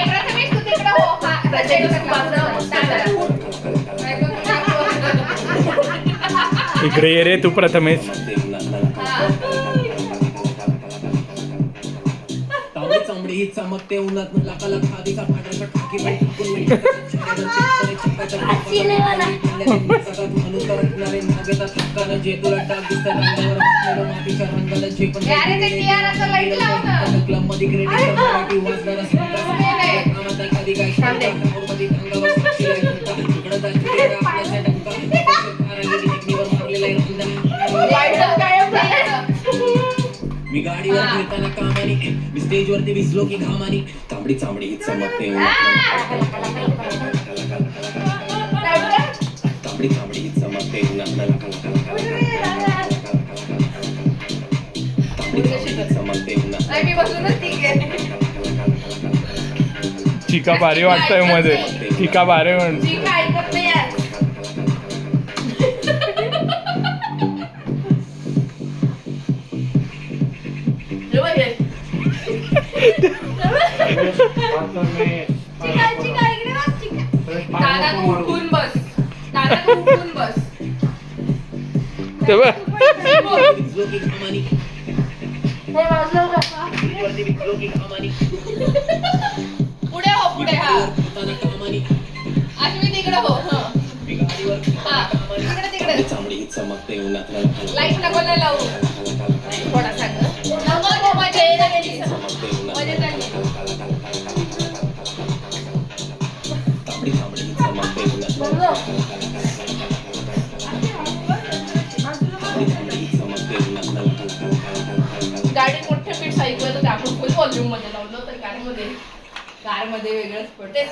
प्रथमेश तू तिकडे हो. इकडे ये रे तू प्रथमेश. चांबडी चमकते उन्हात लाखाला खादीचा पांढरा टाकी जे तुला टाक दिसतं रंगावर मातीच्या रंगाला जे पण क्लब मध्ये क्रेडिट वाजणारा कधी काय मी गाडीवर फिरताना कामानी मी स्टेजवरती भिजलो की घामानी तांबडी चांबडी ही चमकते तांबडी चांबडी ही चमकते चिका भारी वाटतंय मध्ये. चिका भारी म्हण. दादा तू उठून बस. दादा तू उठून बस. पुढे हो पुढे. हा अश्विनी तिकडे हो. हा तिकडे तिकडे. लाईट नको ना लावू. थोडासा नको मजा येईल मजा चालली. गाडी मोठ्या पीठ ऐकू येतं. आपण फुल व्हॉल्यूम मध्ये लावलं तर कारमध्ये वेगळंच पडते.